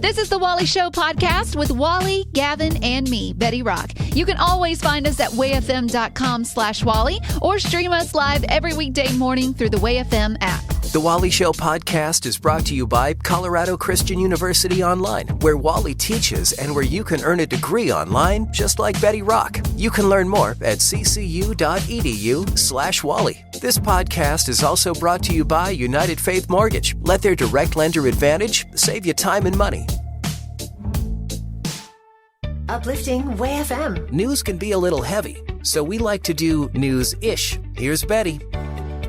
This is the Wally Show podcast with Wally, Gavin, and me, Betty Rock. You can always find us at wayfm.com/Wally or stream us live every weekday morning through the WayFM app. The Wally Show podcast is brought to you by Colorado Christian University Online, where Wally teaches and where you can earn a degree online just like Betty Rock. You can learn more at ccu.edu/Wally. This podcast is also brought to you by United Faith Mortgage. Let their direct lender advantage save you time and money. Uplifting Way FM. News can be a little heavy, so we like to do news-ish. Here's Betty.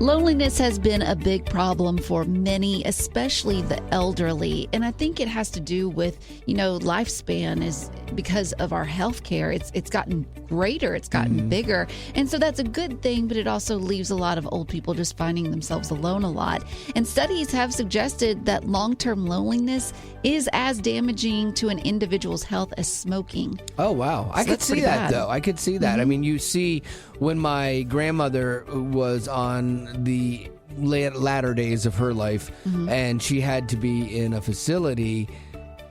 Loneliness has been a big problem for many, especially the elderly. And I think it has to do with, lifespan is because of our health care. It's gotten greater. It's gotten bigger. And so that's a good thing, but it also leaves a lot of old people just finding themselves alone a lot. And studies have suggested that long-term loneliness is as damaging to an individual's health as smoking. Oh, wow. I could see that, though. I could see that. Mm-hmm. I mean, you see when my grandmother was on the latter days of her life and she had to be in a facility,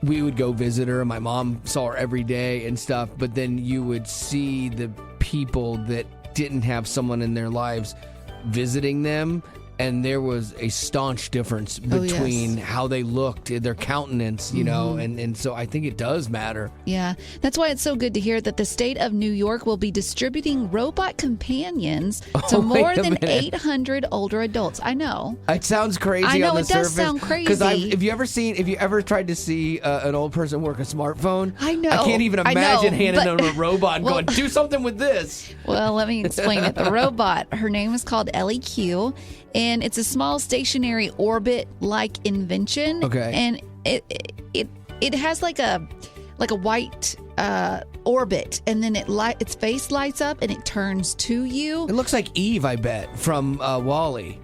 we would go visit her. My mom saw her every day and stuff, but then you would see the people that didn't have someone in their lives visiting them, and there was a staunch difference between how they looked, their countenance, and so I think it does matter. Yeah, that's why it's so good to hear that the state of New York will be distributing robot companions to more than 800 older adults. I know. It sounds crazy. I know, on the it does surface, sound crazy. Because have you ever tried to see an old person work a smartphone? I know. I can't even imagine handing them a robot and going, do something with this. Well, let me explain it. The robot, her name is called LEQ, and it's a small stationary orbit-like invention. Okay. And it has like a white orbit, and then its face lights up and it turns to you. It looks like Eve, I bet, from Wall-E.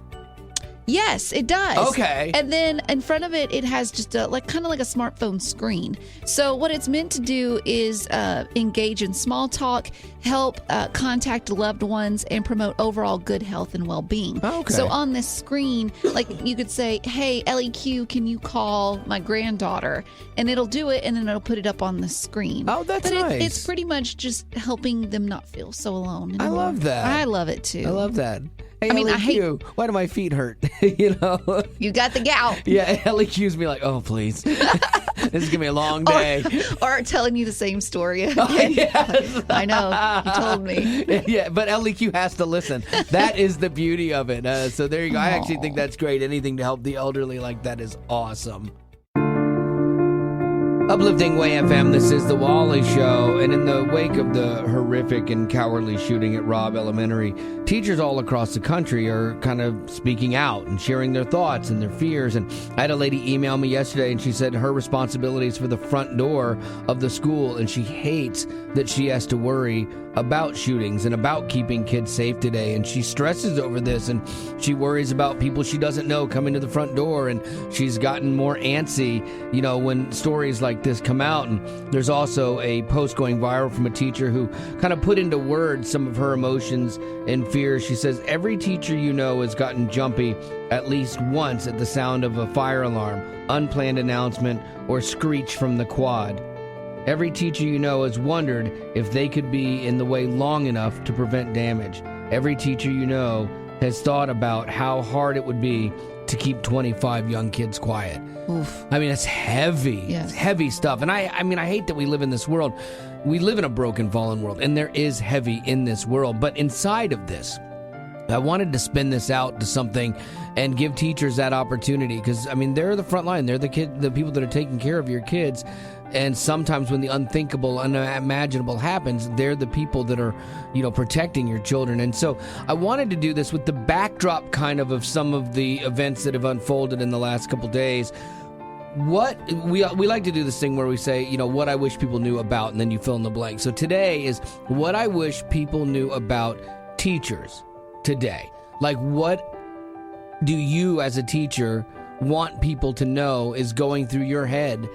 Yes, it does. Okay. And then in front of it, it has just kind of like a smartphone screen. So what it's meant to do is engage in small talk, help contact loved ones, and promote overall good health and well-being. Okay. So on this screen, like you could say, "Hey, LEQ, can you call my granddaughter?" And it'll do it, and then it'll put it up on the screen. Oh, that's but nice. It's pretty much just helping them not feel so alone anymore. I love that. I love it too. I love that. Hey, I mean, LEQ, why do my feet hurt? You got the gout. Yeah, LEQ's me like, oh, please. This is going to be a long day. Or telling you the same story again. Oh, yes. I know. You told me. Yeah, but LEQ has to listen. That is the beauty of it. So there you go. I actually think that's great. Anything to help the elderly like that is awesome. Uplifting Way FM, this is the Wally Show, and in the wake of the horrific and cowardly shooting at Robb Elementary, teachers all across the country are kind of speaking out and sharing their thoughts and their fears. And I had a lady email me yesterday, and she said her responsibility is for the front door of the school, and she hates that she has to worry about shootings and about keeping kids safe today, and she stresses over this, and she worries about people she doesn't know coming to the front door, and she's gotten more antsy, when stories like this come out. And there's also a post going viral from a teacher who kind of put into words some of her emotions and fears. She says, every teacher has gotten jumpy at least once at the sound of a fire alarm, unplanned announcement, or screech from the quad. Every teacher has wondered if they could be in the way long enough to prevent damage. Every teacher has thought about how hard it would be to keep 25 young kids quiet. Oof. I mean, it's heavy. Yes. It's heavy stuff. And I hate that we live in this world. We live in a broken, fallen world, and there is heavy in this world. But inside of this, I wanted to spin this out to something and give teachers that opportunity, because, they're the front line. They're the people that are taking care of your kids. And sometimes when the unthinkable, unimaginable happens, they're the people that are, protecting your children. And so I wanted to do this with the backdrop of some of the events that have unfolded in the last couple days. What we like to do this thing where we say, what I wish people knew about, and then you fill in the blank. So today is what I wish people knew about teachers today. Like, what do you as a teacher want people to know is going through your head,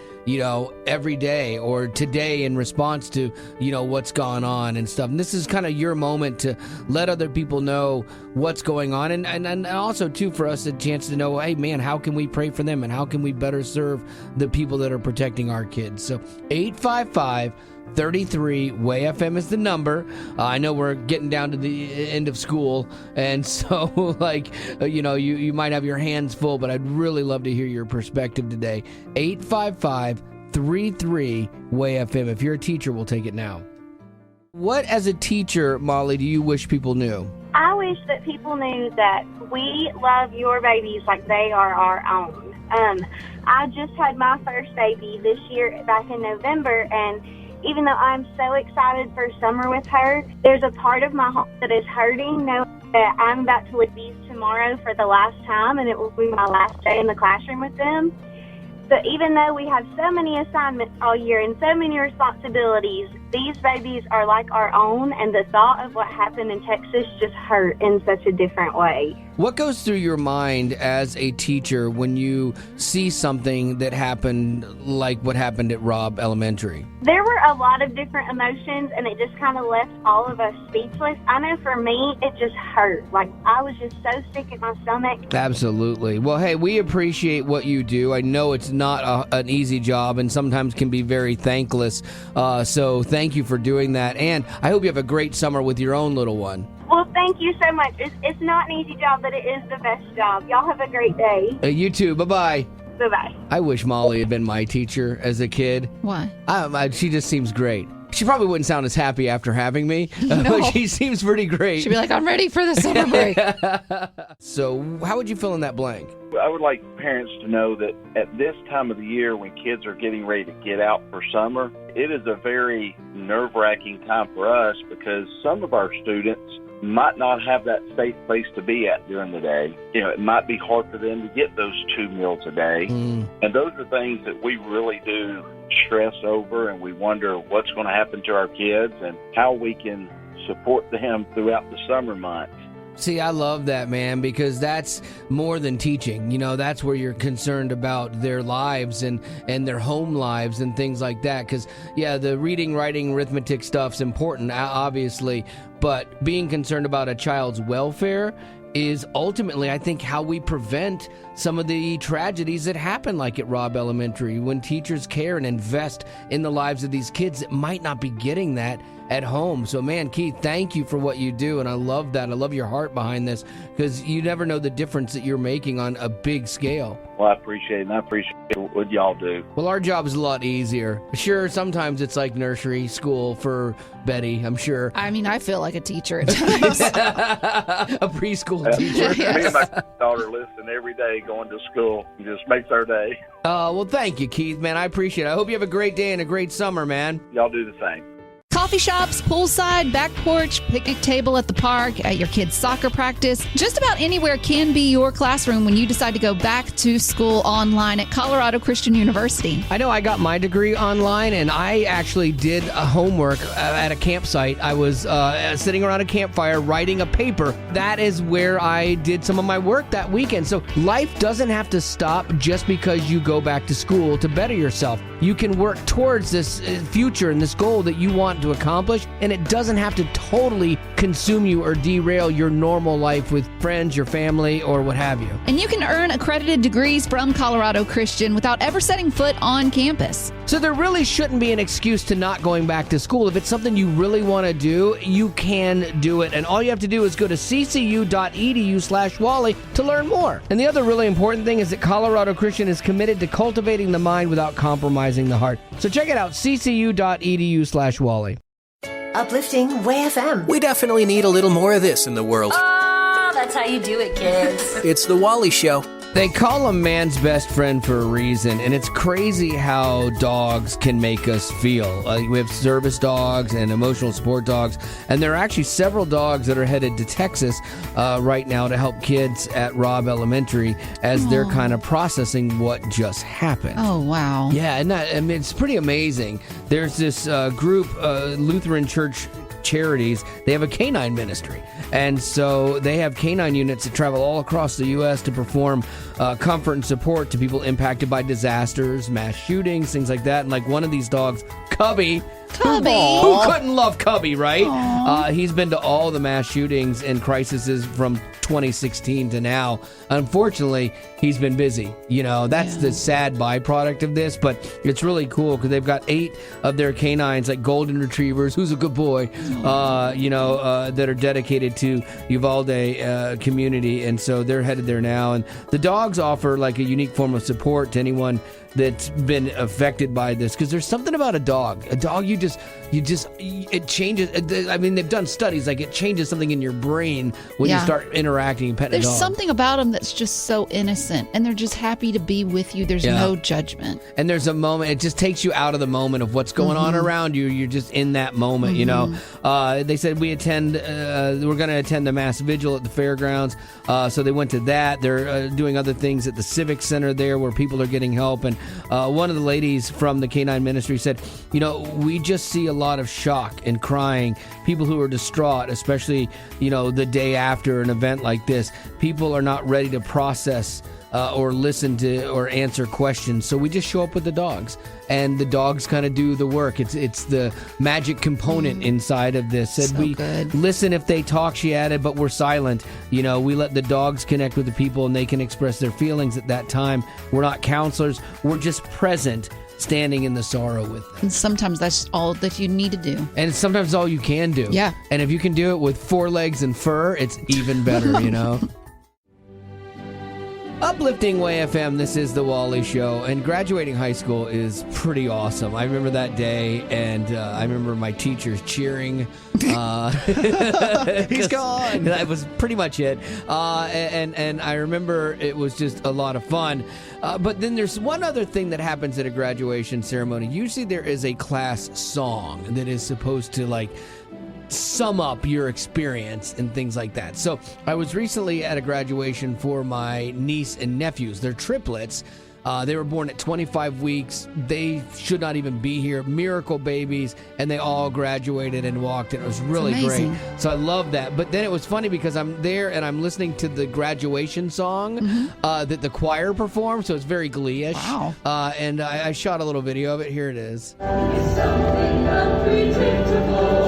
every day or today in response to, what's gone on and stuff. And this is kind of your moment to let other people know what's going on. And also, too, for us, a chance to know, hey, man, how can we pray for them and how can we better serve the people that are protecting our kids? So 855-33-WAY-FM is the number. I know we're getting down to the end of school, and so, you might have your hands full, but I'd really love to hear your perspective today. 855-33-WAY-FM. If you're a teacher, we'll take it now. What, as a teacher, Molly, do you wish people knew? I wish that people knew that we love your babies like they are our own. I just had my first baby this year back in November, and even though I'm so excited for summer with her, there's a part of my heart that is hurting knowing that I'm about to leave these tomorrow for the last time, and it will be my last day in the classroom with them. So even though we have so many assignments all year and so many responsibilities, these babies are like our own, and the thought of what happened in Texas just hurt in such a different way. What goes through your mind as a teacher when you see something that happened like what happened at Robb Elementary? There were a lot of different emotions, and it just kind of left all of us speechless. I know for me, it just hurt. Like, I was just so sick in my stomach. Absolutely. Well, hey, we appreciate what you do. I know it's not an easy job and sometimes can be very thankless. So thank you for doing that. And I hope you have a great summer with your own little one. Well, thank you so much. It's not an easy job, but it is the best job. Y'all have a great day. You too. Bye-bye. Bye-bye. I wish Molly had been my teacher as a kid. Why? She just seems great. She probably wouldn't sound as happy after having me, No. but she seems pretty great. She'd be like, I'm ready for the summer break. So how would you fill in that blank? I would like parents to know that at this time of the year when kids are getting ready to get out for summer, it is a very nerve-wracking time for us because some of our students might not have that safe place to be at during the day. It might be hard for them to get those 2 meals a day. And those are things that we really do stress over, and we wonder what's going to happen to our kids and how we can support them throughout the summer months. See, I love that, man, because that's more than teaching. That's where you're concerned about their lives and their home lives and things like that. Because, yeah, the reading, writing, arithmetic stuff's important, obviously, but being concerned about a child's welfare is ultimately, I think, how we prevent some of the tragedies that happen like at Robb Elementary. When teachers care and invest in the lives of these kids that might not be getting that at home. So, man, Keith, thank you for what you do, and I love that. I love your heart behind this because you never know the difference that you're making on a big scale. Well, I appreciate it, and I appreciate what y'all do. Well, our job is a lot easier. Sure, sometimes it's like nursery school for Betty, I'm sure. I mean, I feel like a teacher at times. A preschool teacher. Me and my daughter listen every day going to school. It just makes our day. Well, thank you, Keith, man. I appreciate it. I hope you have a great day and a great summer, man. Y'all do the same. Coffee shops, poolside, back porch, picnic table at the park, at your kids' soccer practice. Just about anywhere can be your classroom when you decide to go back to school online at Colorado Christian University. I know I got my degree online, and I actually did a homework at a campsite. I was sitting around a campfire writing a paper. That is where I did some of my work that weekend. So life doesn't have to stop just because you go back to school to better yourself. You can work towards this future and this goal that you want to accomplish, and it doesn't have to totally consume you or derail your normal life with friends, your family, or what have you. And you can earn accredited degrees from Colorado Christian without ever setting foot on campus. So there really shouldn't be an excuse to not going back to school. If it's something you really want to do, you can do it. And all you have to do is go to ccu.edu/Wally to learn more. And the other really important thing is that Colorado Christian is committed to cultivating the mind without compromising the heart. So check it out, ccu.edu/Wally. Uplifting Way FM. We definitely need a little more of this in the world. Oh, that's how you do it, kids. It's the Wally Show. They call a man's best friend for a reason, and it's crazy how dogs can make us feel. We have service dogs and emotional support dogs, and there are actually several dogs that are headed to Texas right now to help kids at Robb Elementary as they're kind of processing what just happened. Oh, wow. Yeah, and it's pretty amazing. There's this group, Lutheran Church charities, they have a canine ministry. And so they have canine units that travel all across the U.S. to perform comfort and support to people impacted by disasters, mass shootings, things like that. And like one of these dogs, Cubby. Who couldn't love Cubby, right? He's been to all the mass shootings and crises from 2016 to now. Unfortunately, he's been busy. That's the sad byproduct of this, but it's really cool because they've got 8 of their canines, like golden retrievers, who's a good boy, that are dedicated to Uvalde community, and so they're headed there now. And the dogs offer like a unique form of support to anyone that's been affected by this, because there's something about a dog, it changes. I mean, they've done studies, like it changes something in your brain when you start interacting and petting a dog. There's something about them that's just so innocent, and they're just happy to be with you. There's no judgment. And there's a moment, it just takes you out of the moment of what's going on around you. You're just in that moment, They said we're going to attend the mass vigil at the fairgrounds. So they went to that. They're doing other things at the Civic Center there where people are getting help. And one of the ladies from the canine ministry said, we just see a lot of shock and crying, people who are distraught, especially, the day after an event like this. People are not ready to process or listen to or answer questions. So we just show up with the dogs, and the dogs kind of do the work. It's the magic component inside of this. Said we listen if they talk, she added, but we're silent. We let the dogs connect with the people, and they can express their feelings at that time. We're not counselors. We're just present, standing in the sorrow with them. And sometimes that's all that you need to do. And sometimes all you can do. Yeah. And if you can do it with 4 legs and fur, it's even better, Uplifting Way FM, this is The Wally Show, and graduating high school is pretty awesome. I remember that day, and I remember my teachers cheering. He's gone! That was pretty much it. And I remember it was just a lot of fun. But then there's one other thing that happens at a graduation ceremony. Usually there is a class song that is supposed to, sum up your experience and things like that. So I was recently at a graduation for my niece and nephews. They're triplets. They were born at 25 weeks. They should not even be here. Miracle babies. And they all graduated and walked. And it was really great. So I love that. But then it was funny because I'm there and I'm listening to the graduation song that the choir performed. So it's very Glee-ish. Wow. And I shot a little video of it. Here it is. It's something unpredictable.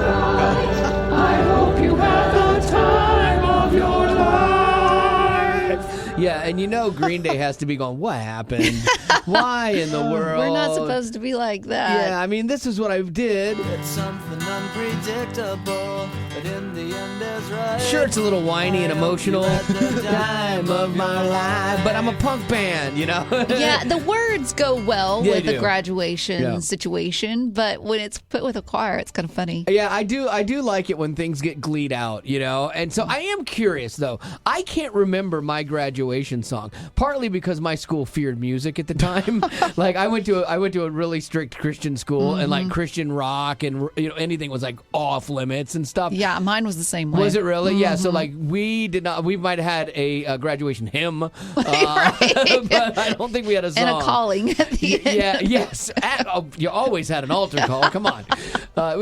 I hope you have the time of your life. Yeah, and Green Day has to be going, what happened? Why in the world? We're not supposed to be like that. Yeah, I mean, this is what I did. It's something unpredictable, but in the end is right. Sure, it's a little whiny and emotional. The time of my life. But I'm a punk band, Yeah, the words go well with the graduation situation, but when it's put with a choir, it's kind of funny. Yeah, I do like it when things get gleed out, And so I am curious, though. I can't remember my graduation song, partly because my school feared music at the time. I went to a really strict Christian school, and Christian rock and anything was off limits and stuff. Yeah, mine was the same way. Was it really? Yeah. So we did not. We might have had a graduation hymn, but I don't think we had a song and a calling at the end. Yeah. Yes. You always had an altar call. Come on.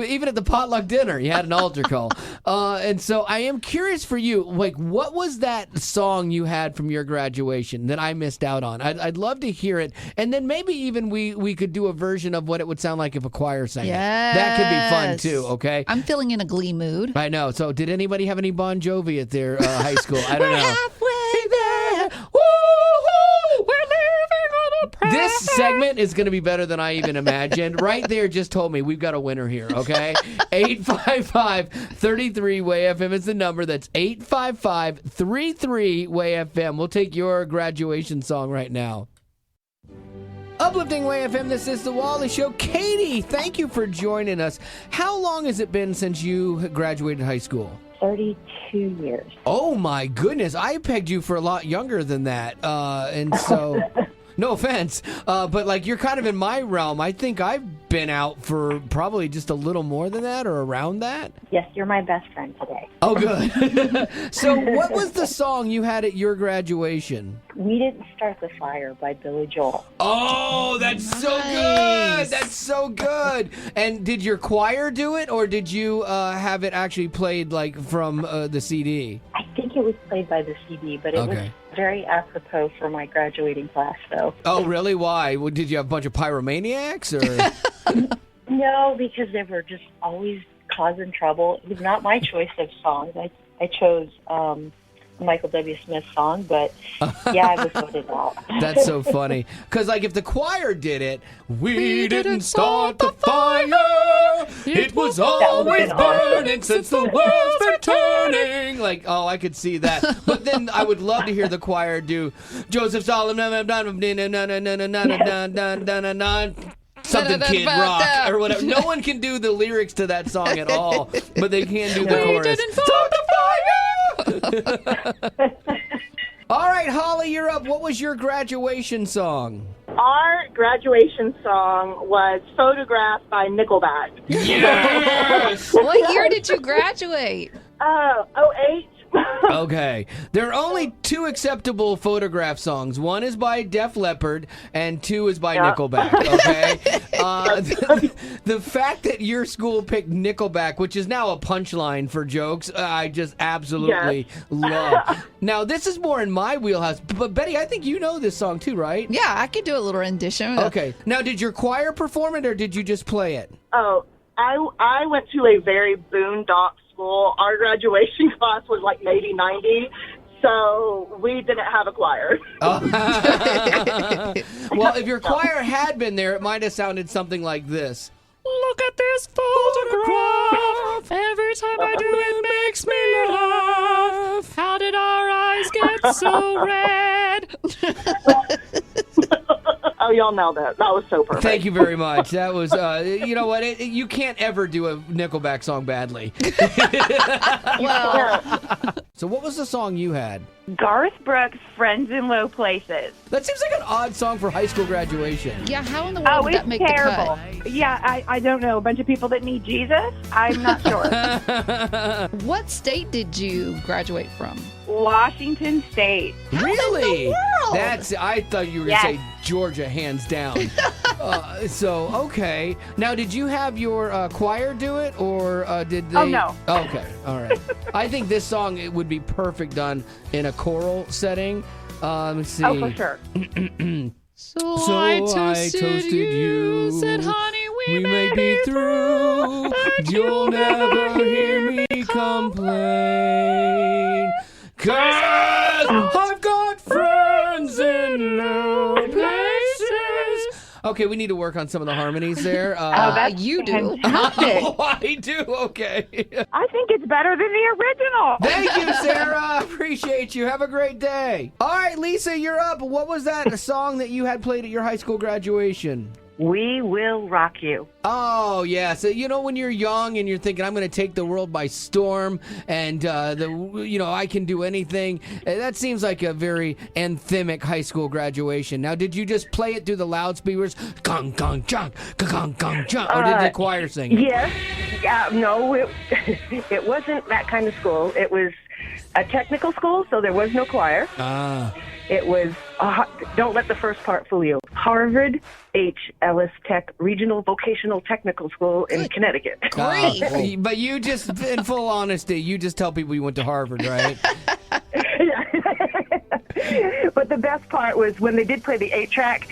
Even at the potluck dinner, you had an altar call. And so I am curious for you. What was that song you had from your graduation that I missed out on? I'd love to hear it. And then maybe even we could do a version of what it would sound like if a choir sang it. That could be fun too, okay? I'm feeling in a Glee mood. I know. So did anybody have any Bon Jovi at their high school? I don't know. We're halfway there. Woo-hoo! We're living on a prayer. This segment is going to be better than I even imagined. Right there just told me we've got a winner here, okay? 855-33-WAY-FM is the number. That's 855-33-WAY-FM. We'll take your graduation song right now. Uplifting Way FM, this is The Wally Show. Katie, thank you for joining us. How long has it been since you graduated high school? 32 years. Oh, my goodness. I pegged you for a lot younger than that. And so, no offense, but you're kind of in my realm. I think I've been out for probably just a little more than that or around that. Yes, you're my best friend today. Oh, good. So what was the song you had at your graduation? We Didn't Start the Fire by Billy Joel. Oh, that's so good. That's so good. And did your choir do it, or did you have it actually played like from the CD? I think it was played by the CD, but it was very apropos for my graduating class, though. Oh, really? Why? Well, did you have a bunch of pyromaniacs, or? No, because they were just always causing trouble. It was not my choice of songs. I chose Michael W. Smith's song, but yeah, I was voted out. That's so funny. Because, like, if the choir did it, we didn't start the fire. It was always burning since the world's been turning. Like, oh, I could see that. But then I would love to hear the choir do Joseph Solomon, something Kid Rock or whatever. No one can do the lyrics to that song at all, but they can do the chorus. We didn't start the fire. All right, Holly, you're up. What was your graduation song? Our graduation song was Photograph by Nickelback. Yes! What year did you graduate? 08. Okay. There are only two acceptable Photograph songs. One is by Def Leppard, and two is by Nickelback, okay? The fact that your school picked Nickelback, which is now a punchline for jokes, I just absolutely love. Now, this is more in my wheelhouse, but Betty, I think you know this song too, right? Yeah, I could do a little rendition. Okay. Now, did your choir perform it, or did you just play it? Oh, I went to a very boondock school. Our graduation class was like maybe 90, so we didn't have a choir. Well, if your choir had been there, it might have sounded something like this. Look at this photograph. Every time I do it makes me laugh. How did our eyes get so red? Oh, y'all nailed it. That was so perfect. Thank you very much. That was, you know what? You can't ever do a Nickelback song badly. Well, so what was the song you had? Garth Brooks' Friends in Low Places. That seems like an odd song for high school graduation. yeah, how in the world would that make terrible. the cut? Yeah, I don't know. A bunch of people that need Jesus? I'm not sure. What state did you graduate from? Washington State. Really? In the world? I thought you were going to say Georgia, hands down. Okay. Now, did you have your choir do it, or did they? Oh, no. Okay, all right. I think this song, it would be perfect done in a choral setting. Let's see. Oh, for sure. So I toasted you, said, honey, we may be through, but you'll never hear me complain. 'Cause I've got friends in low places. Okay, we need to work on some of the harmonies there. You do. Fantastic. Oh, I do? Okay. I think it's better than the original. Thank you, Sarah. Appreciate you. Have a great day. All right, Lisa, you're up. What was that song that you had played at your high school graduation? We Will Rock You. Oh, yeah. So, when you're young and you're thinking, I'm going to take the world by storm and, I can do anything. That seems like a very anthemic high school graduation. Now, did you just play it through the loudspeakers? Gong, gong, junk, gong, gong, junk. Or did the choir sing it? Yes. No, it wasn't that kind of school. It was a technical school, so there was no choir. It was, don't let the first part fool you, Harvard H. Ellis Tech Regional Vocational Technical School in Connecticut. Great. But you just, in full honesty, you just tell people you went to Harvard, right? But the best part was when they did play the 8-track,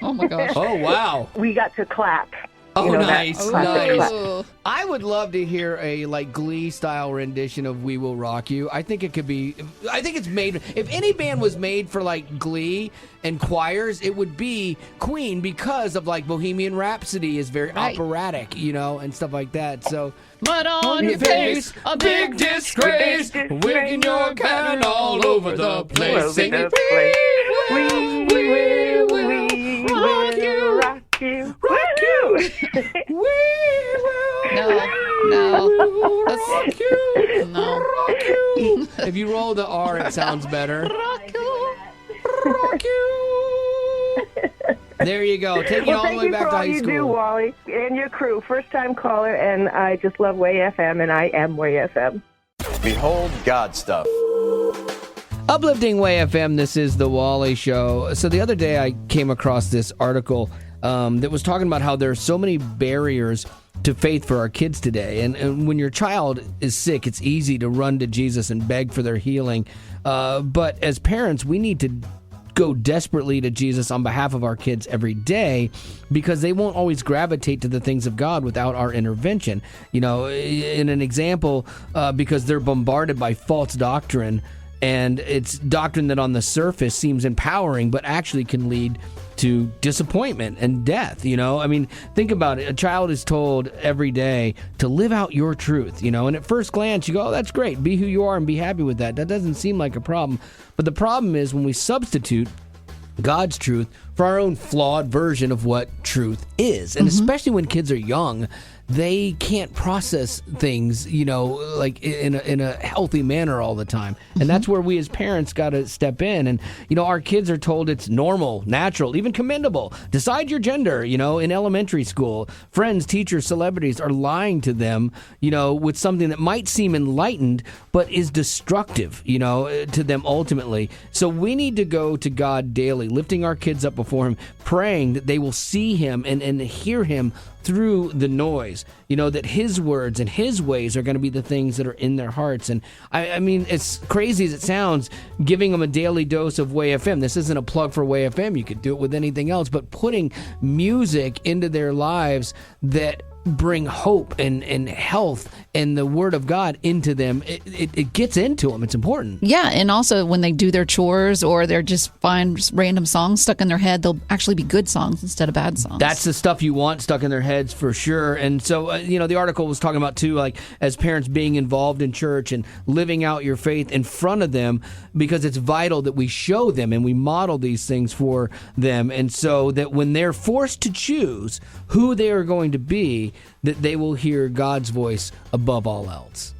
Oh, my gosh. Oh, wow. we got to clap. Oh, nice. Ooh. I would love to hear a Glee-style rendition of "We Will Rock You." I think it could be. I think it's made. If any band was made for Glee and choirs, it would be Queen, because of Bohemian Rhapsody is very operatic, and stuff like that. So. But on your face, a big disgrace, waving your cannon all over the place, singing, We will rock you. Rock you. We will rock you. No. Rock you. If you roll the R, it sounds better. Rock you. Rock you. There you go. Taking all the way back to high Thank you for all you do, school. Wally, and your crew. First-time caller, and I just love Way FM, and I am Way FM. Behold God stuff. Uplifting Way FM, this is The Wally Show. So the other day I came across this article that was talking about how there are so many barriers to faith for our kids today. And when your child is sick, it's easy to run to Jesus and beg for their healing. But as parents, we need to go desperately to Jesus on behalf of our kids every day, because they won't always gravitate to the things of God without our intervention. You know, in an example, because they're bombarded by false doctrine, and it's doctrine that on the surface seems empowering, but actually can lead to disappointment and death. You know, I mean, think about it. A child is told every day to live out your truth, you know, and at first glance you go, oh, that's great. Be who you are and be happy with that. That doesn't seem like a problem. But the problem is when we substitute God's truth for our own flawed version of what truth is. And especially when kids are young, they can't process things, you know, like in a healthy manner all the time. And that's where we as parents got to step in. And, you know, our kids are told it's normal, natural, even commendable. Decide your gender, you know, in elementary school. Friends, teachers, celebrities are lying to them, you know, with something that might seem enlightened, but is destructive, you know, to them ultimately. So we need to go to God daily, lifting our kids up before Him, praying that they will see Him and hear Him through the noise, you know, that His words and His ways are going to be the things that are in their hearts. And I mean, as crazy as it sounds, giving them a daily dose of Way FM. This isn't a plug for Way FM. You could do it with anything else, but putting music into their lives that bring hope and health and the Word of God into them, it gets into them. It's important. Yeah, and also when they do their chores or they're just find random songs stuck in their head, they'll actually be good songs instead of bad songs. That's the stuff you want stuck in their heads for sure. And so, you know, the article was talking about too, like as parents being involved in church and living out your faith in front of them, because it's vital that we show them and we model these things for them. And so that when they're forced to choose who they are going to be, that they will hear God's voice above all else.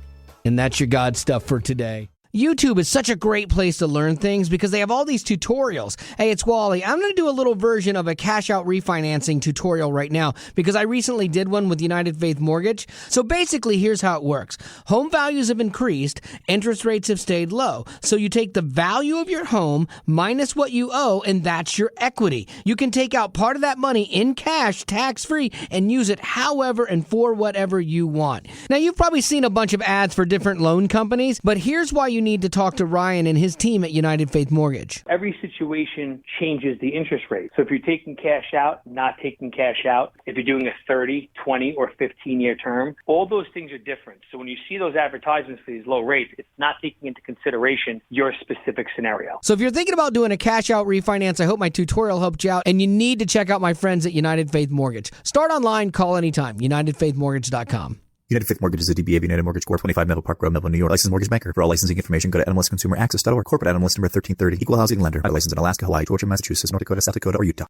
And that's your God stuff for today. YouTube is such a great place to learn things because they have all these tutorials. Hey, it's Wally. I'm going to do a little version of a cash out refinancing tutorial right now because I recently did one with United Faith Mortgage. So basically, here's how it works. Home values have increased, interest rates have stayed low. So you take the value of your home minus what you owe, and that's your equity. You can take out part of that money in cash, tax-free, and use it however and for whatever you want. Now, you've probably seen a bunch of ads for different loan companies, but here's why you need to talk to Ryan and his team at United Faith Mortgage. Every situation changes the interest rate. So if you're taking cash out, not taking cash out, if you're doing a 30, 20, or 15-year term, all those things are different. So when you see those advertisements for these low rates, it's not taking into consideration your specific scenario. So if you're thinking about doing a cash out refinance, I hope my tutorial helped you out, and you need to check out my friends at United Faith Mortgage. Start online, call anytime, UnitedFaithMortgage.com. United Faith Mortgage is a DBA of United Mortgage Corp. 25 Melville Park Road, Melville, New York. Licensed mortgage banker. For all licensing information, go to NMLSConsumerAccess.org. Corporate NMLS number 1330. Equal housing lender. Licensed in Alaska, Hawaii, Georgia, Massachusetts, North Dakota, South Dakota, or Utah.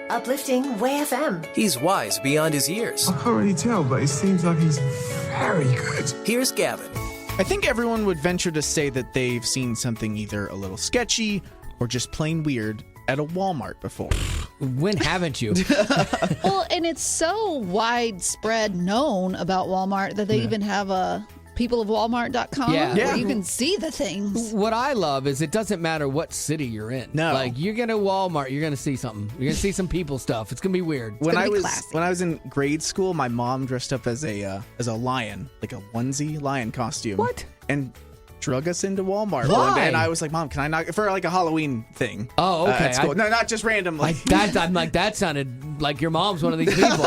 Uplifting Way FM. He's wise beyond his years. I can't really tell, but it seems like he's very good. Here's Gavin. I think everyone would venture to say that they've seen something either a little sketchy or just plain weird at a Walmart before. When haven't you? Well, and it's so widespread known about Walmart that they even have a peopleofwalmart.com where you can see the things. What I love is it doesn't matter what city you're in. No. Like, you're going to Walmart, you're going to see something. You're going to see some people stuff. It's going to be weird. When I was in grade school, my mom dressed up as a lion, like a onesie lion costume. What? And drug us into Walmart Why? one day, and I was like, Mom, can I not, for like a Halloween thing? Oh, okay. At school. No, not just randomly. I'm like, that sounded like your mom's one of these people.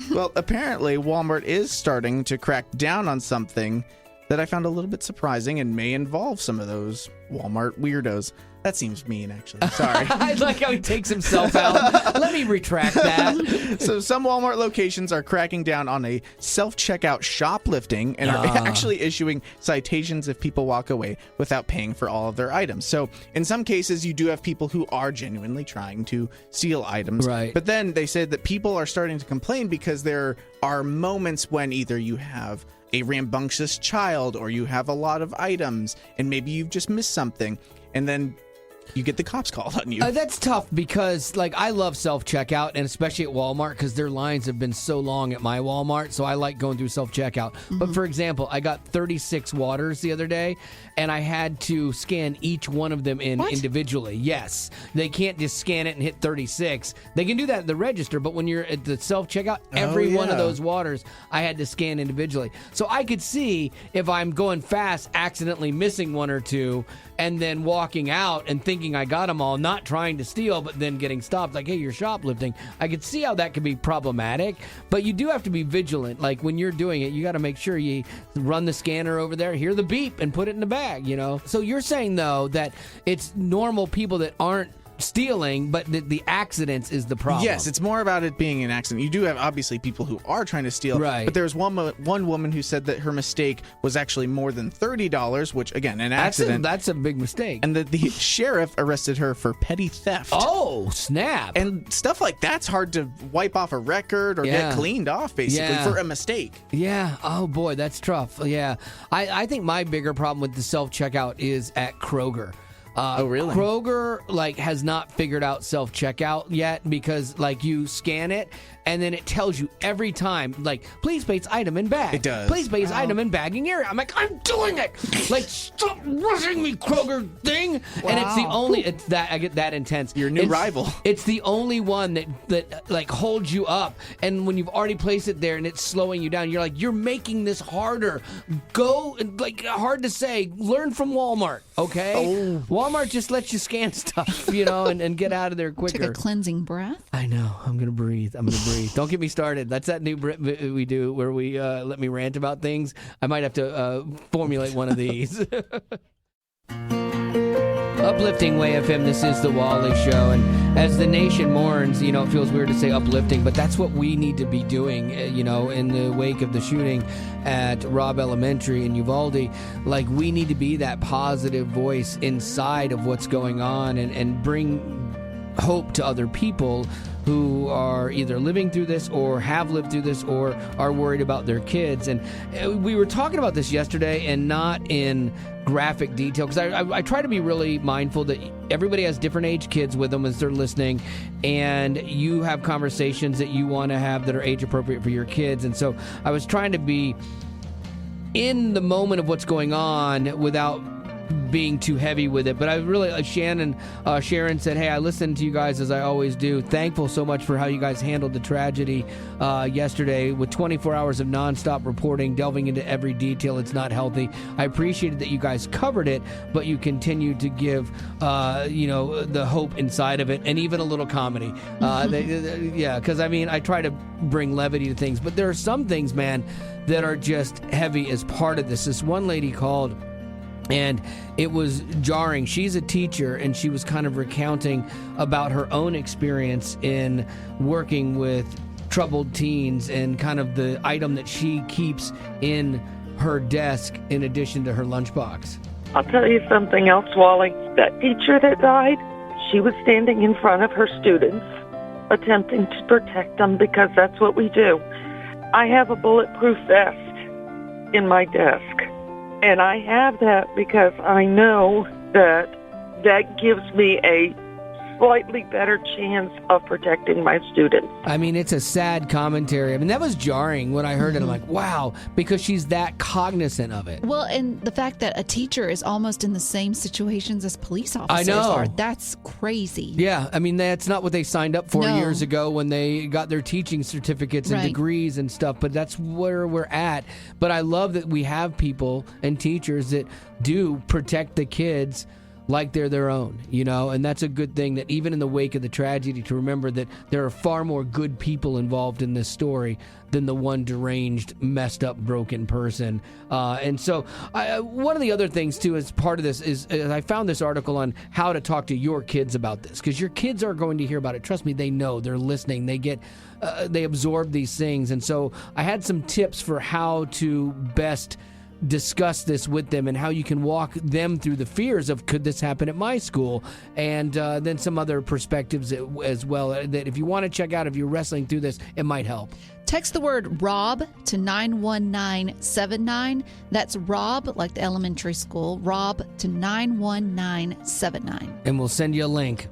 Well, apparently Walmart is starting to crack down on something that I found a little bit surprising and may involve some of those Walmart weirdos. That seems mean, actually. Sorry. I like how he takes himself out. Let me retract that. So some Walmart locations are cracking down on a self-checkout shoplifting and are actually issuing citations if people walk away without paying for all of their items. So in some cases, you do have people who are genuinely trying to steal items. Right. But then they said that people are starting to complain because there are moments when either you have a rambunctious child or you have a lot of items and maybe you've just missed something. And then you get the cops called on you. That's tough because, like, I love self-checkout, and especially at Walmart, because their lines have been so long at my Walmart, so I like going through self-checkout. But, for example, I got 36 waters the other day, and I had to scan each one of them individually. Yes. They can't just scan it and hit 36. They can do that at the register, but when you're at the self-checkout, every one of those waters I had to scan individually. So I could see if I'm going fast, accidentally missing one or two, and then walking out and thinking I got them all, not trying to steal, but then getting stopped, like, hey, you're shoplifting. I could see how that could be problematic, but you do have to be vigilant. Like, when you're doing it, you got to make sure you run the scanner over there, hear the beep, and put it in the bag, you know? So you're saying, though, that it's normal people that aren't stealing, but the accidents is the problem. Yes, it's more about it being an accident. You do have obviously people who are trying to steal, right? But there was one woman who said that her mistake was actually more than $30, which again, an accident. That's a big mistake. And the sheriff arrested her for petty theft. Oh, snap! And stuff like that's hard to wipe off a record or get cleaned off, basically, for a mistake. Yeah. Oh boy, that's tough. Yeah. I think my bigger problem with the self-checkout is at Kroger. Oh, really? Kroger, like, has not figured out self-checkout yet because, like, you scan it and then it tells you every time, like, please place item in bag. It does. Please place item in bagging area. I'm like, I'm doing it. Like, stop rushing me, Kroger thing. Wow. And it's the only, I get that intense. Your new rival. It's the only one that like holds you up. And when you've already placed it there and it's slowing you down, you're like, you're making this harder. Go, like, hard to say, learn from Walmart, okay? Oh. Walmart just lets you scan stuff, you know, and get out of there quicker. Took a cleansing breath. I know. I'm going to breathe. Don't get me started. That's that new bit we do where we let me rant about things. I might have to formulate one of these. Uplifting Way FM, this is the Wally Show, and as the nation mourns, you know, it feels weird to say uplifting, but that's what we need to be doing, you know, in the wake of the shooting at Robb Elementary in Uvalde. Like, we need to be that positive voice inside of what's going on and bring hope to other people who are either living through this or have lived through this or are worried about their kids. And we were talking about this yesterday, and not in graphic detail, because I try to be really mindful that everybody has different age kids with them as they're listening, and you have conversations that you want to have that are age appropriate for your kids. And so I was trying to be in the moment of what's going on without being too heavy with it. But I really, Sharon said, hey, I listened to you guys as I always do. Thankful so much for how you guys handled the tragedy yesterday with 24 hours of nonstop reporting, delving into every detail. It's not healthy. I appreciated that you guys covered it, but you continued to give, the hope inside of it, and even a little comedy. Because I mean, I try to bring levity to things, but there are some things, man, that are just heavy as part of this. This one lady called, and it was jarring. She's a teacher, and she was kind of recounting about her own experience in working with troubled teens and kind of the item that she keeps in her desk in addition to her lunchbox. I'll tell you something else, Wally. That teacher that died, she was standing in front of her students, attempting to protect them, because that's what we do. I have a bulletproof vest in my desk. And I have that because I know that gives me a slightly better chance of protecting my students. I mean, it's a sad commentary. I mean, that was jarring when I heard it. I'm like, wow, because she's that cognizant of it. Well, and the fact that a teacher is almost in the same situations as police officers are, that's crazy. Yeah, I mean, that's not what they signed up for years ago when they got their teaching certificates and degrees and stuff, but that's where we're at. But I love that we have people and teachers that do protect the kids like they're their own, you know, and that's a good thing, that even in the wake of the tragedy, to remember that there are far more good people involved in this story than the one deranged, messed up, broken person. And so one of the other things, too, as part of this is I found this article on how to talk to your kids about this, because your kids are going to hear about it. Trust me, they know, they're listening, they get, they absorb these things. And so I had some tips for how to best discuss this with them and how you can walk them through the fears of, could this happen at my school? And then some other perspectives as well that if you want to check out, if you're wrestling through this, it might help. Text the word Robb to 91979. That's Robb, like the elementary school, Robb to 91979. And we'll send you a link.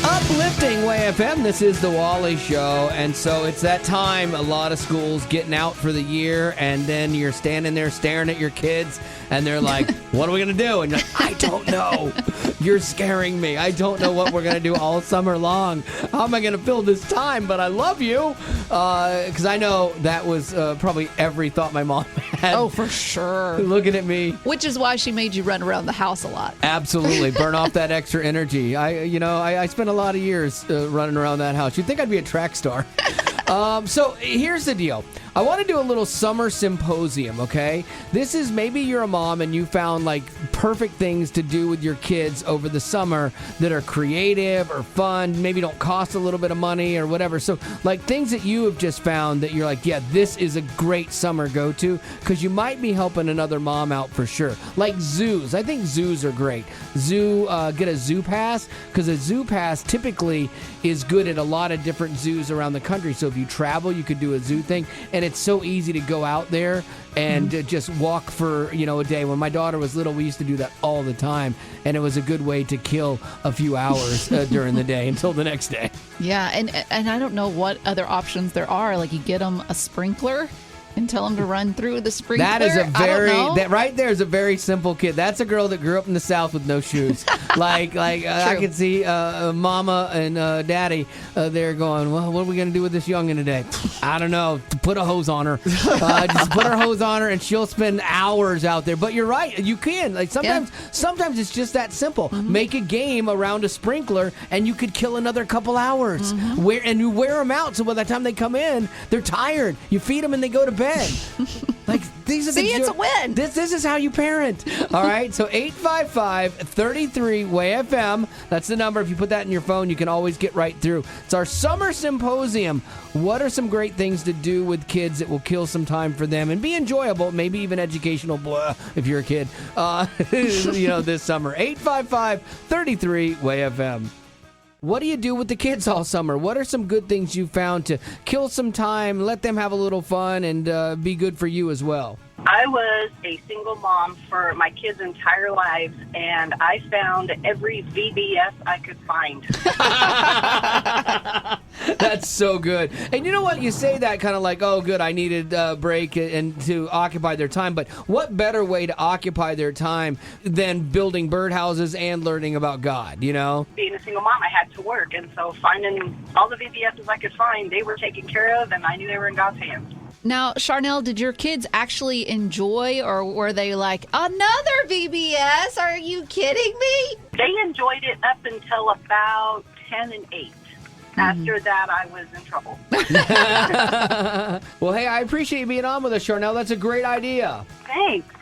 Uplifting Way FM, this is the Wally Show, and so it's that time, a lot of schools getting out for the year, and then you're standing there staring at your kids, and they're like, what are we going to do? And you're like, I don't know. You're scaring me. I don't know what we're going to do all summer long. How am I going to fill this time? But I love you, because I know that was probably every thought my mom had. Oh, for sure. Looking at me. Which is why she made you run around the house a lot. Absolutely. Burn off that extra energy. I spent a lot of years running around that house. You'd think I'd be a track star. So here's the deal. I want to do a little summer symposium, okay? This is maybe you're a mom and you found like perfect things to do with your kids over the summer that are creative or fun, maybe don't cost a little bit of money or whatever. So like things that you have just found that you're like, yeah, this is a great summer go-to, because you might be helping another mom out for sure. Like zoos. I think zoos are great. Get a zoo pass, because a zoo pass typically is good at a lot of different zoos around the country. So if you travel, you could do a zoo thing. And it's so easy to go out there and just walk for, a day. When my daughter was little, we used to do that all the time. And it was a good way to kill a few hours during the day until the next day. Yeah. And I don't know what other options there are. Like you get them a sprinkler and tell them to run through the sprinkler. That is that right there is a very simple kid. That's a girl that grew up in the South with no shoes. I can see Mama and Daddy there going, well, what are we going to do with this youngin' today? I don't know. Put a hose on her. Just put her hose on her and she'll spend hours out there. But you're right. You can. Like sometimes it's just that simple. Mm-hmm. Make a game around a sprinkler and you could kill another couple hours. Mm-hmm. And you wear them out so by the time they come in, they're tired. You feed them and they go to bed. Like these are it's a win. This is how you parent. All right. So 855-33-WAY-FM. That's the number. If you put that in your phone, you can always get right through. It's our summer symposium. What are some great things to do with kids that will kill some time for them and be enjoyable, maybe even educational, if you're a kid, this summer. 855-33-WAY-FM. What do you do with the kids all summer? What are some good things you found to kill some time, let them have a little fun, and be good for you as well? I was a single mom for my kids' entire lives, and I found every VBS I could find. That's so good. And you know what? You say that kind of like, oh, good, I needed a break and to occupy their time. But what better way to occupy their time than building birdhouses and learning about God, Being a single mom, I had to work. And so finding all the VBSs I could find, they were taken care of, and I knew they were in God's hands. Now, Charnel, did your kids actually enjoy, or were they like, another VBS? Are you kidding me? They enjoyed it up until about 10 and 8. After that, I was in trouble. Well, hey, I appreciate you being on with us, Charnel. That's a great idea. Thanks.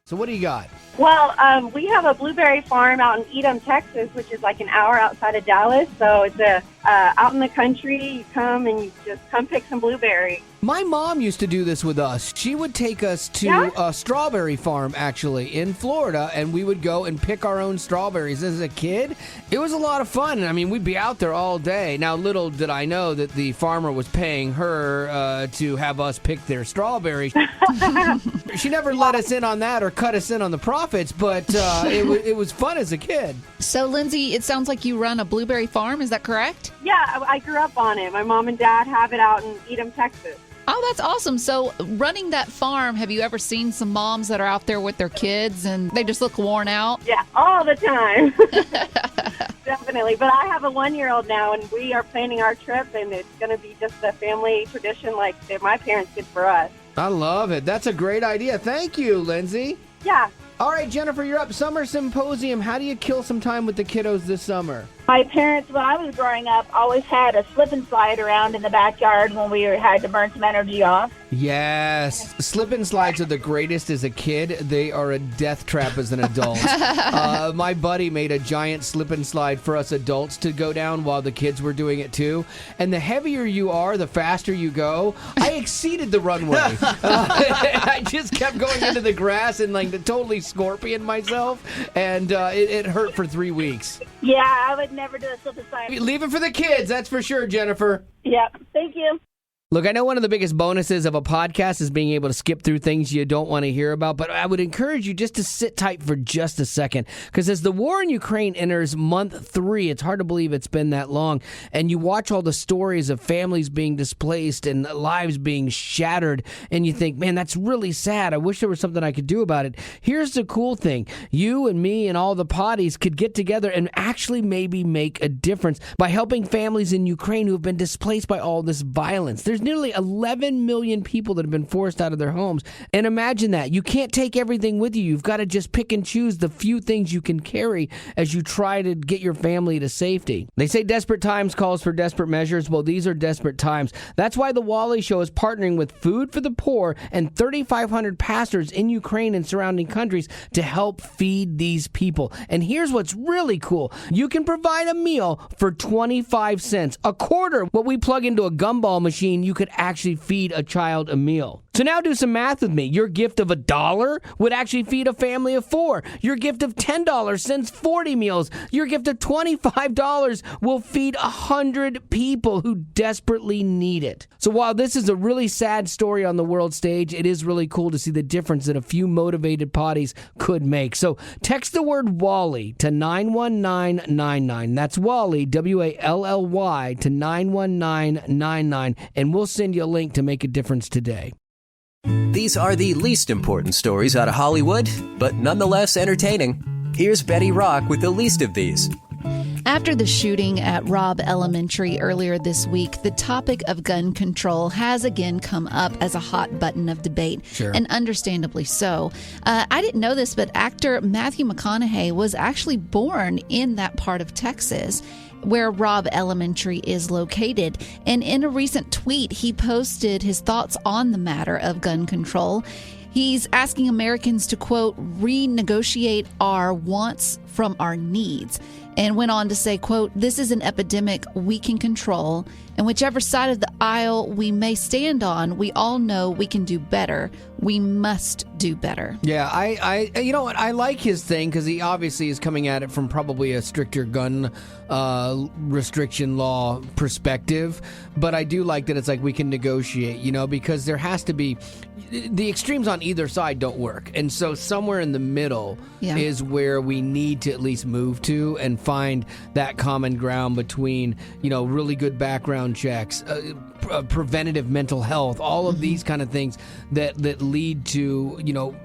So what do you got? Well, we have a blueberry farm out in Edam, Texas, which is like an hour outside of Dallas. So it's out in the country. You come and you just come pick some blueberries. My mom used to do this with us. She would take us to a strawberry farm, actually, in Florida, and we would go and pick our own strawberries. As a kid, it was a lot of fun. I mean, we'd be out there all day. Now, little did I know that the farmer was paying her to have us pick their strawberries. She never let us in on that or cut us in on the profits, but it was fun as a kid. So, Lindsay, it sounds like you run a blueberry farm. Is that correct? Yeah, I grew up on it. My mom and dad have it out in Edam, Texas. Oh, that's awesome. So running that farm, have you ever seen some moms that are out there with their kids and they just look worn out? Yeah, all the time. Definitely. But I have a 1-year-old now, and we are planning our trip, and it's going to be just a family tradition like that my parents did for us. I love it. That's a great idea. Thank you, Lindsay. Yeah. All right, Jennifer, you're up. Summer Symposium. How do you kill some time with the kiddos this summer? My parents, when I was growing up, always had a slip and slide around in the backyard when we had to burn some energy off. Yes. Slip and slides are the greatest as a kid. They are a death trap as an adult. My buddy made a giant slip and slide for us adults to go down while the kids were doing it too. And the heavier you are, the faster you go. I exceeded the runway. I just kept going into the grass and like totally scorpion myself. And it hurt for 3 weeks. Yeah, I would never do a slip and slide. Leave it for the kids, that's for sure, Jennifer. Yep. Thank you. Look, I know one of the biggest bonuses of a podcast is being able to skip through things you don't want to hear about, but I would encourage you just to sit tight for just a second, because as the war in Ukraine enters month 3, it's hard to believe it's been that long, and you watch all the stories of families being displaced and lives being shattered, and you think, man, that's really sad. I wish there was something I could do about it. Here's the cool thing. You and me and all the potties could get together and actually maybe make a difference by helping families in Ukraine who have been displaced by all this violence. There's nearly 11 million people that have been forced out of their homes. And imagine that. You can't take everything with you. You've got to just pick and choose the few things you can carry as you try to get your family to safety. They say desperate times calls for desperate measures. Well, these are desperate times. That's why the Wally Show is partnering with Food for the Poor and 3,500 pastors in Ukraine and surrounding countries to help feed these people. And here's what's really cool. You can provide a meal for 25 cents, a quarter what we plug into a gumball machine. You could actually feed a child a meal. So now do some math with me. Your gift of $1 would actually feed a family of 4. Your gift of $10 sends 40 meals. Your gift of $25 will feed 100 people who desperately need it. So while this is a really sad story on the world stage, it is really cool to see the difference that a few motivated potties could make. So text the word Wally to 91999. That's Wally, W-A-L-L-Y, to 91999, and we'll send you a link to make a difference today. These are the least important stories out of Hollywood, but nonetheless entertaining. Here's Betty Rock with the least of these. After the shooting at Robb Elementary earlier this week, the topic of gun control has again come up as a hot button of debate, and understandably so. I didn't know this, but actor Matthew McConaughey was actually born in that part of Texas where Robb Elementary is located. And in a recent tweet, he posted his thoughts on the matter of gun control. He's asking Americans to, quote, renegotiate our wants from our needs, and went on to say, quote, this is an epidemic we can control, and whichever side of the aisle we may stand on, we all know we can do better. We must do better. Yeah, I you know what? I like his thing because he obviously is coming at it from probably a stricter gun restriction law perspective. But I do like that it's like we can negotiate, you know, because there has to be the extremes on either side don't work. And so somewhere in the middle is where we need to at least move to and find that common ground between, you know, really good background checks, preventative mental health, all of these kind of things that lead to, you know,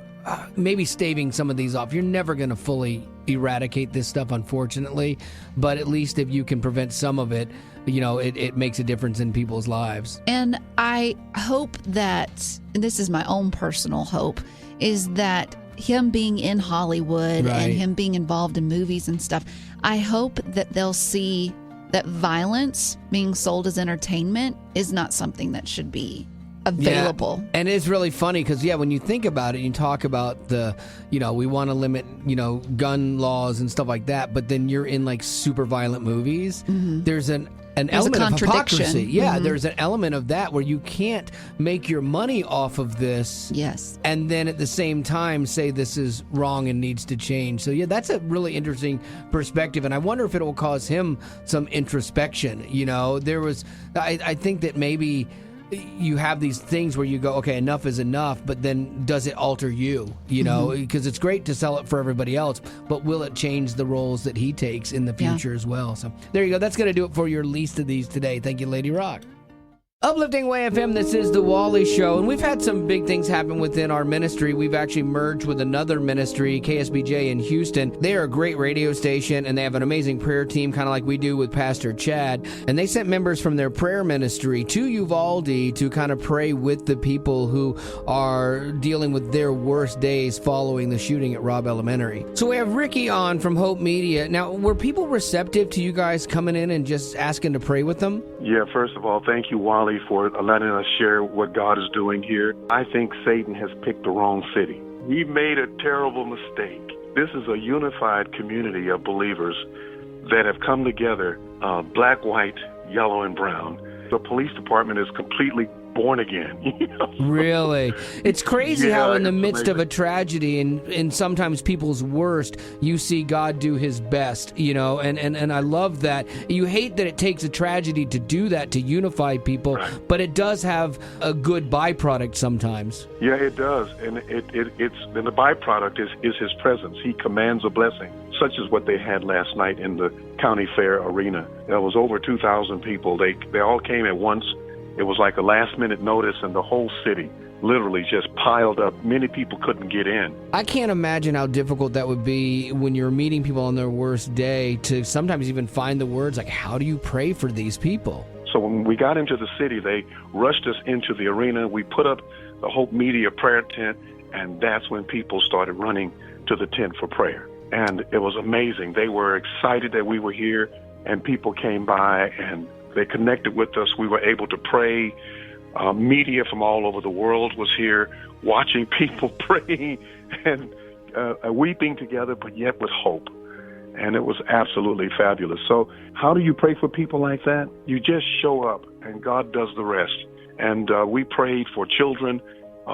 maybe staving some of these off. You're never going to fully eradicate this stuff, unfortunately, but at least if you can prevent some of it, you know, it makes a difference in people's lives. And I hope that, and this is my own personal hope, is that him being in Hollywood and him being involved in movies and stuff, I hope that they'll see that violence being sold as entertainment is not something that should be available. Yeah. And it's really funny because, when you think about it, you talk about the, you know, we want to limit, you know, gun laws and stuff like that, but then you're in like super violent movies. There's an element of hypocrisy. Yeah, there's an element of that where you can't make your money off of this. Yes. And then at the same time say this is wrong and needs to change. So, that's a really interesting perspective. And I wonder if it will cause him some introspection. You know, I think that maybe you have these things where you go, okay, enough is enough, but then does it alter you? You know, because it's great to sell it for everybody else, but will it change the roles that he takes in the future as well? So there you go. That's going to do it for your least of these today. Thank you, Lady Rock. Uplifting Way FM, this is The Wally Show, and we've had some big things happen within our ministry. We've actually merged with another ministry, KSBJ in Houston. They are a great radio station, and they have an amazing prayer team, kind of like we do with Pastor Chad. And they sent members from their prayer ministry to Uvalde to kind of pray with the people who are dealing with their worst days following the shooting at Robb Elementary. So we have Ricky on from Hope Media. Now, were people receptive to you guys coming in and just asking to pray with them? Yeah, first of all, thank you, Wally, for letting us share what God is doing here. I think Satan has picked the wrong city. We made a terrible mistake. This is a unified community of believers that have come together, black, white, yellow, and brown. The police department is completely born again. Really? It's crazy how in the midst amazing. of a tragedy and sometimes people's worst, you see God do his best, and I love that. You hate that it takes a tragedy to do that, to unify people, but it does have a good byproduct sometimes. Yeah, it does. And and the byproduct is his presence. He commands a blessing, such as what they had last night in the county fair arena. There was over 2,000 people. They all came at once. It was like a last-minute notice, and the whole city literally just piled up. Many people couldn't get in. I can't imagine how difficult that would be when you're meeting people on their worst day to sometimes even find the words, like, how do you pray for these people? So when we got into the city, they rushed us into the arena. We put up the Hope Media prayer tent, and that's when people started running to the tent for prayer. And it was amazing. They were excited that we were here, and people came by, and they connected with us. We were able to pray. Media from all over the world was here watching people praying and weeping together, but yet with hope. And it was absolutely fabulous. So how do you pray for people like that? You just show up, and God does the rest. And we prayed for children.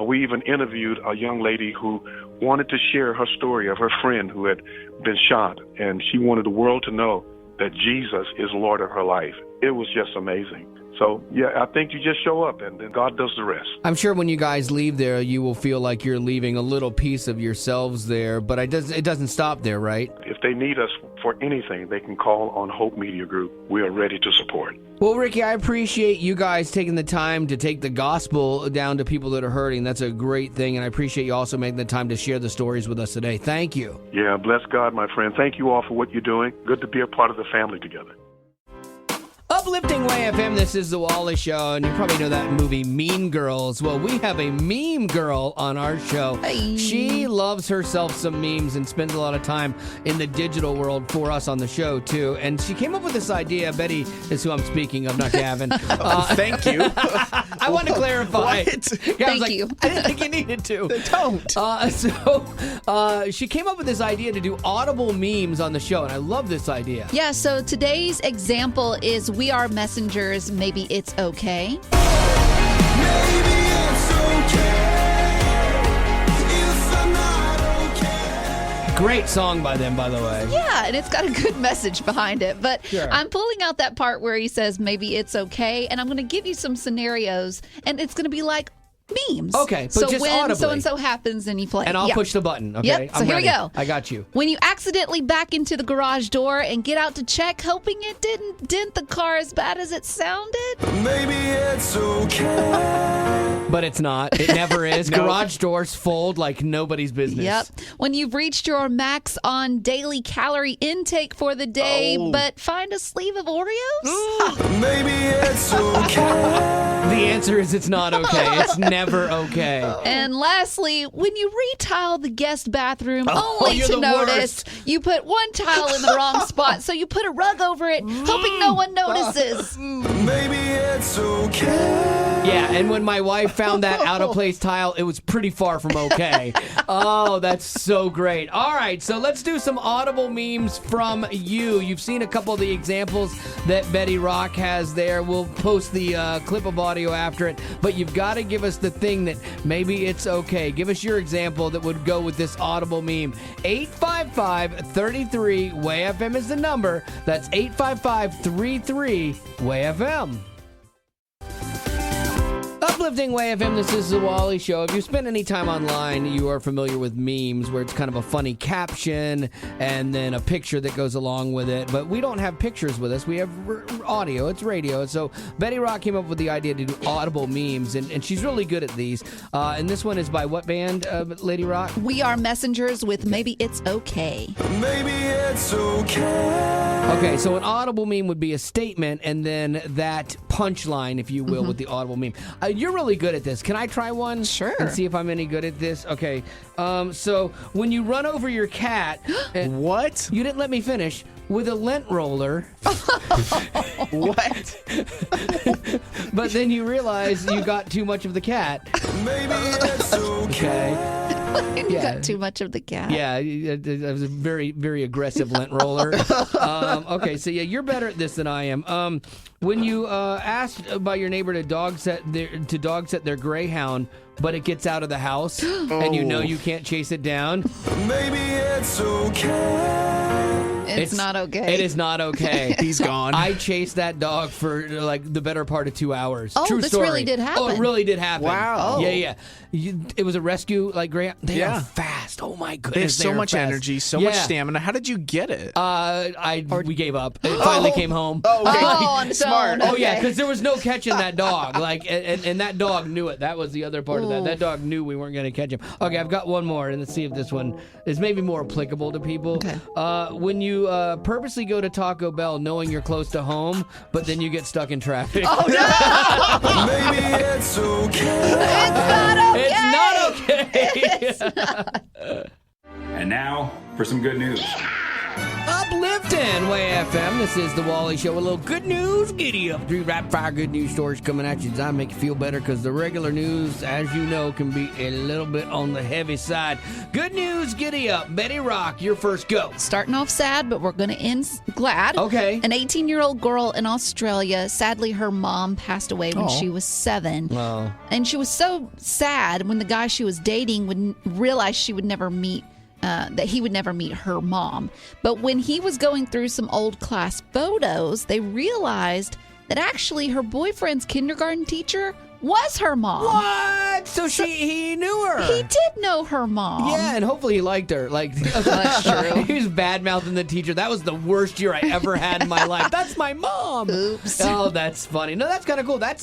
We even interviewed a young lady who wanted to share her story of her friend who had been shot, and she wanted the world to know that Jesus is Lord of her life. It was just amazing. So, yeah, I think you just show up, and then God does the rest. I'm sure when you guys leave there, you will feel like you're leaving a little piece of yourselves there, but it doesn't stop there, right? If they need us for anything, they can call on Hope Media Group. We are ready to support. Well, Ricky, I appreciate you guys taking the time to take the gospel down to people that are hurting. That's a great thing, and I appreciate you also making the time to share the stories with us today. Thank you. Yeah, bless God, my friend. Thank you all for what you're doing. Good to be a part of the family together. Uplifting Way FM, this is The Wally Show, and you probably know that movie Mean Girls. Well, we have a meme girl on our show. Hey. She loves herself some memes and spends a lot of time in the digital world for us on the show, too. And she came up with this idea. Betty is who I'm speaking of, not Gavin. Thank you. I want to clarify. What? Thank you. I didn't think you needed to. Don't. So she came up with this idea to do audible memes on the show, and I love this idea. Yeah, so today's example is We Are Messengers, Maybe It's Okay. Great song by them, by the way. Yeah, and it's got a good message behind it. But Sure. I'm pulling out that part where he says, maybe it's okay. And I'm going to give you some scenarios, and it's going to be like memes. Okay, but so just when audibly. so-and-so happens, and you play. And I'll Yeah. push the button, okay? Yep, so I'm here ready. we go. I got you. When you accidentally back into the garage door and get out to check, hoping it didn't dent the car as bad as it sounded. Maybe it's okay. But it's not. It never is. Garage doors fold like nobody's business. Yep. When you've reached your max on daily calorie intake for the day, but find a sleeve of Oreos? Maybe it's okay. The answer is it's not okay. It's never okay. And lastly, when you retile the guest bathroom, Oh, only you're to the notice you put one tile in the wrong spot, so you put a rug over it, hoping no one notices. Maybe it's okay. Yeah, and when my wife found that out-of-place tile, it was pretty far from okay. Oh, that's so great. All right, so let's do some audible memes from you. You've seen a couple of the examples that Betty Rock has there. We'll post the clip of audio after it, but you've got to give us the thing that maybe it's okay. Give us your example that would go with this audible meme. 855-33-WAY-FM is the number. That's 855-33-WAY-FM. Uplifting Way FM, this is The Wally Show. If you spend any time online, you are familiar with memes where it's kind of a funny caption and then a picture that goes along with it. But we don't have pictures with us. We have audio. It's radio. So Betty Rock came up with the idea to do Audible memes, and she's really good at these. And this one is by what band, Lady Rock? We Are Messengers with Maybe It's Okay. Maybe it's okay. Okay, so an Audible meme would be a statement and then that punchline, if you will, with the Audible meme. You're really good at this. Can I try one? Sure. And see if I'm any good at this? Okay. So when you run over your cat... What? You didn't let me finish. With a lint roller. What? But then you realize you got too much of the cat. Maybe it's okay. You got too much of the cat. Yeah, it was a very, very aggressive lint roller. Okay, so yeah, you're better at this than I am. When you asked by your neighbor to dog set their greyhound, but it gets out of the house, and you know you can't chase it down. Maybe it's okay. It's not okay. It is not okay. He's gone. I chased that dog for like the better part of 2 hours. Oh, True this story. really did happen. Oh, it really did happen. Wow. Yeah, yeah. It was a rescue, like greyhound. They Yeah. are fast. Oh my goodness. They have so are much fast. energy, so much stamina. How did you get it? We gave up. It finally came home. Oh, okay. on its Smart. own. Oh yeah, Okay. because there was no catching that dog. Like, and that dog knew it. That was the other part of that. That dog knew we weren't going to catch him. Okay, I've got one more, and let's see if this one is maybe more applicable to people. Okay. When you purposely go to Taco Bell knowing you're close to home, but then you get stuck in traffic. Oh, no! Maybe it's okay. It's not okay. And now for some good news. Uplifting Way FM. This is the Wally Show. A little good news. Giddy up. 3 rapid-fire good news stories coming at you designed to make you feel better because the regular news, as you know, can be a little bit on the heavy side. Good news. Giddy up. Betty Rock, your first go. Starting off sad, but we're going to end glad. Okay. An 18-year-old girl in Australia, sadly, her mom passed away when she was 7. Wow. And she was so sad when the guy she was dating would realize she would never meet that he would never meet her mom. But when he was going through some old class photos, they realized that actually her boyfriend's kindergarten teacher was her mom. What? So he knew her. He did know her mom. Yeah, and hopefully he liked her. Like That's true. He was bad-mouthing the teacher. That was the worst year I ever had in my life. That's my mom. Oops. Oh, that's funny. No, that's kind of cool. That's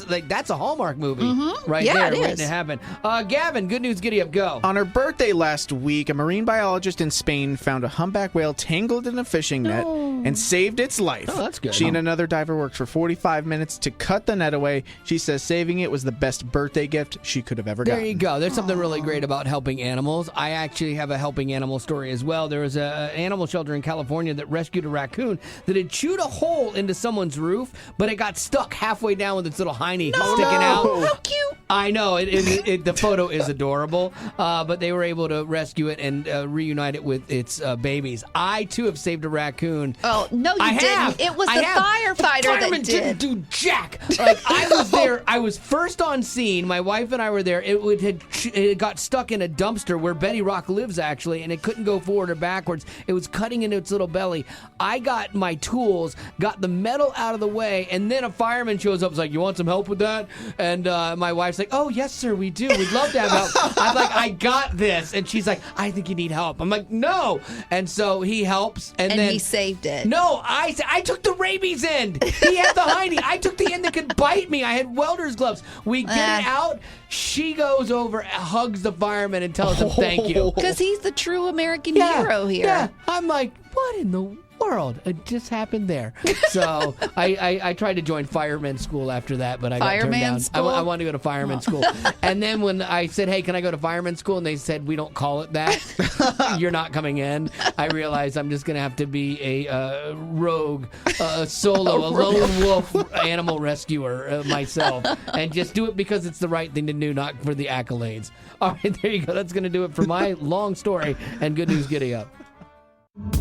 a Hallmark movie right Yeah, there, it waiting is. to happen. Gavin, good news. Giddy up, go. On her birthday last week, a marine biologist in Spain found a humpback whale tangled in a fishing net and saved its life. Oh, that's good. She and another diver worked for 45 minutes to cut the net away. She says saving it was the best birthday gift she could have ever gotten. There you go. There's something really great about helping animals. I actually have a helping animal story as well. There was an animal shelter in California that rescued a raccoon that had chewed a hole into someone's roof, but it got stuck halfway down with its little hiney sticking out. How cute. I know. The photo is adorable, but they were able to rescue it and reunite it with its babies. I, too, have saved a raccoon. Oh, no, you didn't. It was the firefighter The fireman that did. didn't do jack. Like, I was there. I was first on scene. My wife and I were there. It got stuck in a dumpster where Betty Rock lives, actually, and it couldn't go forward or backwards. It was cutting into its little belly. I got my tools, got the metal out of the way, and then a fireman shows up. He's like, "You want some help with that?" And my wife's like, "Oh, yes, sir, we do. We'd love to have help." I'm like, "I got this." And she's like, "I think you need help." I'm like, "No." And so he helps. And then he saved it. No, I took the rabies end. He had the hiney. I took the end that could bite me. I had welder's gloves. We get it out. She goes over, hugs the fireman, and tells him thank you. Because he's the true American hero here. Yeah. I'm like, what in the world? It just happened there. So I tried to join fireman school after that, but I got turned down. School? I wanted to go to fireman school. And then when I said, "Hey, can I go to fireman school?" and they said, "We don't call it that. You're not coming in," I realized I'm just going to have to be a rogue, a lone wolf animal rescuer myself, and just do it because it's the right thing to do, not for the accolades. All right, there you go. That's going to do it for my long story and good news. Giddy up.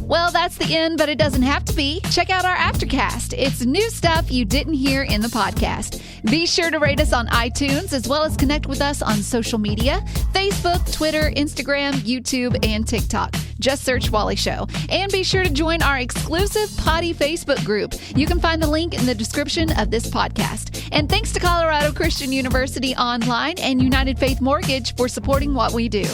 Well, that's the end, but it doesn't have to be. Check out our Aftercast. It's new stuff you didn't hear in the podcast. Be sure to rate us on iTunes, as well as connect with us on social media, Facebook, Twitter, Instagram, YouTube, and TikTok. Just search Wally Show. And be sure to join our exclusive Potty Facebook group. You can find the link in the description of this podcast. And thanks to Colorado Christian University Online and United Faith Mortgage for supporting what we do.